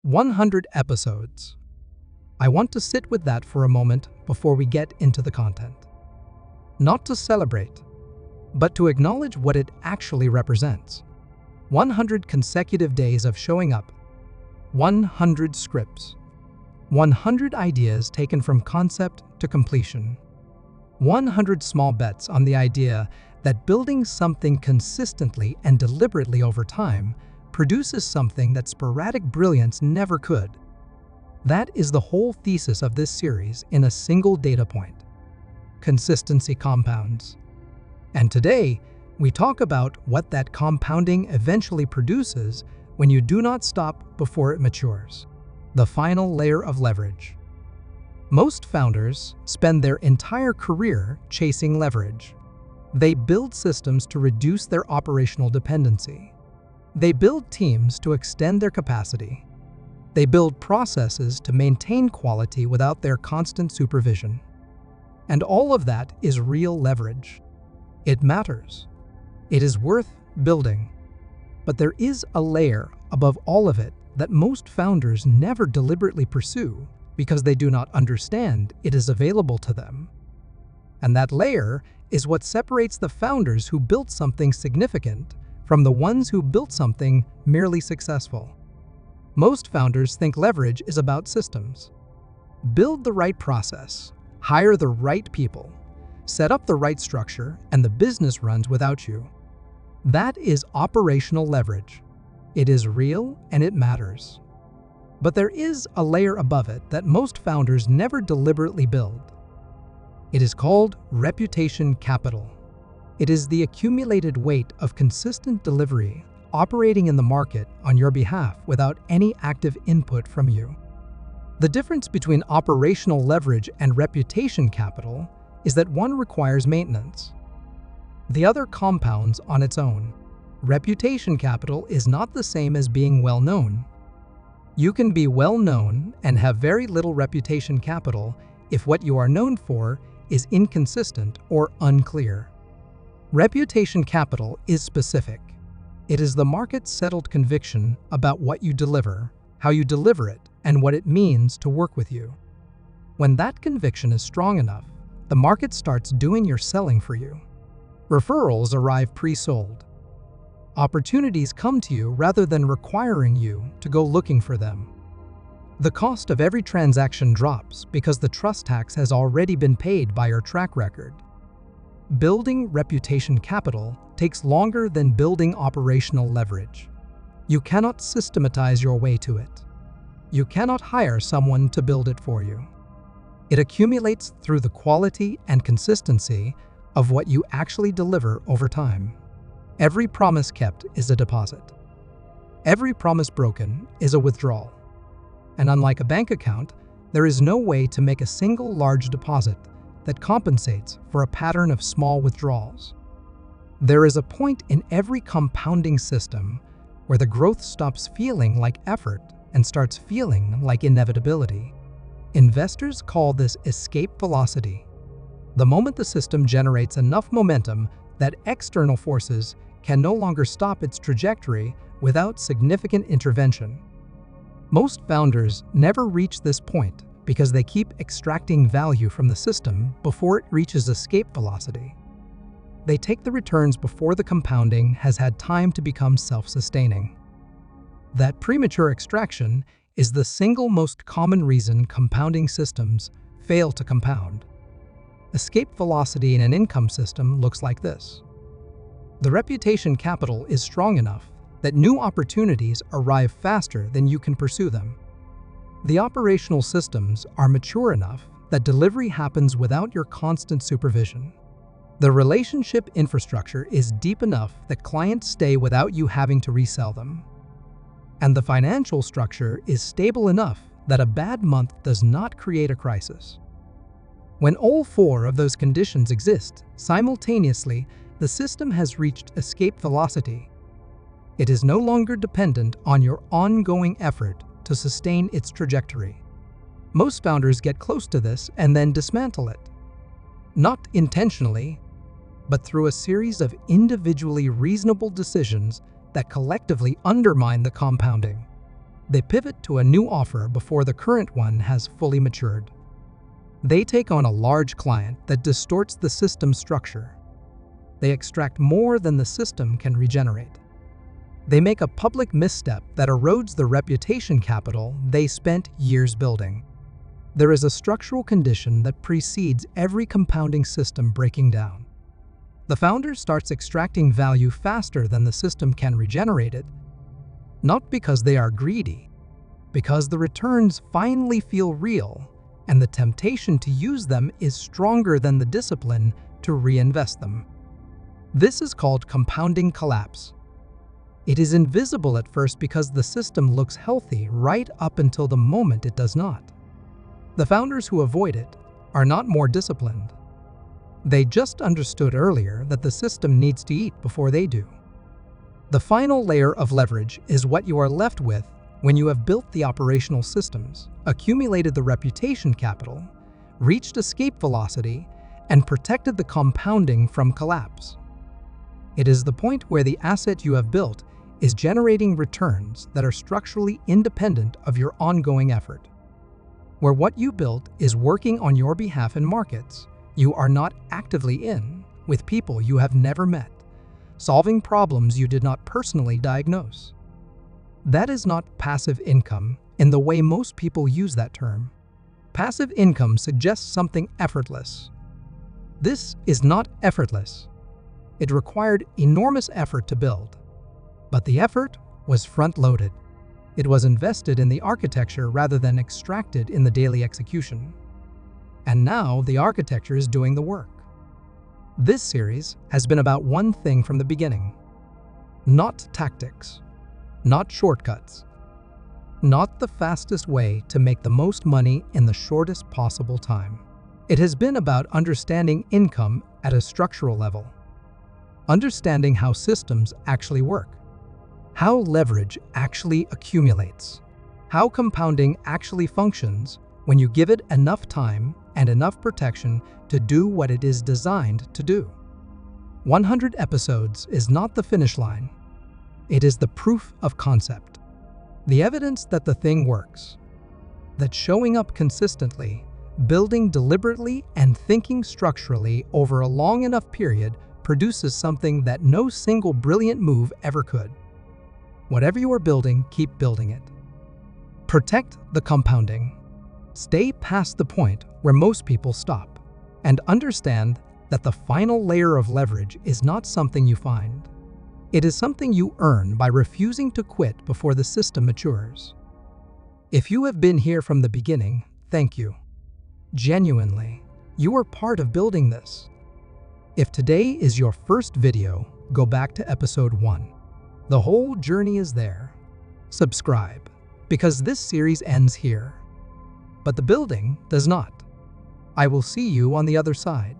100 episodes. I want to sit with that for a moment before we get into the content. Not to celebrate, but to acknowledge what it actually represents. 100 consecutive days of showing up, 100 scripts, 100 ideas taken from concept to completion, 100 small bets on the idea that building something consistently and deliberately over time produces something that sporadic brilliance never could. That is the whole thesis of this series in a single data point. Consistency compounds. And today, we talk about what that compounding eventually produces when you do not stop before it matures. The final layer of leverage. Most founders spend their entire career chasing leverage. They build systems to reduce their operational dependency. They build teams to extend their capacity. They build processes to maintain quality without their constant supervision. And all of that is real leverage. It matters. It is worth building. But there is a layer above all of it that most founders never deliberately pursue because they do not understand it is available to them. And that layer is what separates the founders who built something significant from the ones who built something merely successful. Most founders think leverage is about systems. Build the right process, hire the right people, set up the right structure, and the business runs without you. That is operational leverage. It is real and it matters. But there is a layer above it that most founders never deliberately build. It is called reputation capital. It is the accumulated weight of consistent delivery operating in the market on your behalf without any active input from you. The difference between operational leverage and reputation capital is that one requires maintenance. The other compounds on its own. Reputation capital is not the same as being well known. You can be well known and have very little reputation capital if what you are known for is inconsistent or unclear. Reputation capital is specific. It is the market's settled conviction about what you deliver, how you deliver it, and what it means to work with you. When that conviction is strong enough, the market starts doing your selling for you. Referrals arrive pre-sold. Opportunities come to you rather than requiring you to go looking for them. The cost of every transaction drops because the trust tax has already been paid by your track record. Building reputation capital takes longer than building operational leverage. You cannot systematize your way to it. You cannot hire someone to build it for you. It accumulates through the quality and consistency of what you actually deliver over time. Every promise kept is a deposit. Every promise broken is a withdrawal. And unlike a bank account, there is no way to make a single large deposit that compensates for a pattern of small withdrawals. There is a point in every compounding system where the growth stops feeling like effort and starts feeling like inevitability. Investors call this escape velocity. The moment the system generates enough momentum that external forces can no longer stop its trajectory without significant intervention. Most founders never reach this point because they keep extracting value from the system before it reaches escape velocity. They take the returns before the compounding has had time to become self-sustaining. That premature extraction is the single most common reason compounding systems fail to compound. Escape velocity in an income system looks like this. The reputation capital is strong enough that new opportunities arrive faster than you can pursue them. The operational systems are mature enough that delivery happens without your constant supervision. The relationship infrastructure is deep enough that clients stay without you having to resell them. And the financial structure is stable enough that a bad month does not create a crisis. When all four of those conditions exist simultaneously, the system has reached escape velocity. It is no longer dependent on your ongoing effort to sustain its trajectory. Most founders get close to this and then dismantle it. Not intentionally, but through a series of individually reasonable decisions that collectively undermine the compounding. They pivot to a new offer before the current one has fully matured. They take on a large client that distorts the system's structure. They extract more than the system can regenerate. They make a public misstep that erodes the reputation capital they spent years building. There is a structural condition that precedes every compounding system breaking down. The founder starts extracting value faster than the system can regenerate it, not because they are greedy, because the returns finally feel real and the temptation to use them is stronger than the discipline to reinvest them. This is called compounding collapse. It is invisible at first because the system looks healthy right up until the moment it does not. The founders who avoid it are not more disciplined. They just understood earlier that the system needs to eat before they do. The final layer of leverage is what you are left with when you have built the operational systems, accumulated the reputation capital, reached escape velocity, and protected the compounding from collapse. It is the point where the asset you have built is generating returns that are structurally independent of your ongoing effort. Where what you built is working on your behalf in markets you are not actively in, with people you have never met, solving problems you did not personally diagnose. That is not passive income in the way most people use that term. Passive income suggests something effortless. This is not effortless. It required enormous effort to build. But the effort was front-loaded. It was invested in the architecture rather than extracted in the daily execution. And now the architecture is doing the work. This series has been about one thing from the beginning. Not tactics, not shortcuts, not the fastest way to make the most money in the shortest possible time. It has been about understanding income at a structural level, understanding how systems actually work, how leverage actually accumulates, how compounding actually functions when you give it enough time and enough protection to do what it is designed to do. 100 episodes is not the finish line. It is the proof of concept. The evidence that the thing works. That showing up consistently, building deliberately, and thinking structurally over a long enough period produces something that no single brilliant move ever could. Whatever you are building, keep building it. Protect the compounding. Stay past the point where most people stop, and understand that the final layer of leverage is not something you find. It is something you earn by refusing to quit before the system matures. If you have been here from the beginning, thank you. Genuinely, you are part of building this. If today is your first video, go back to episode 1. The whole journey is there. Subscribe, because this series ends here. But the building does not. I will see you on the other side.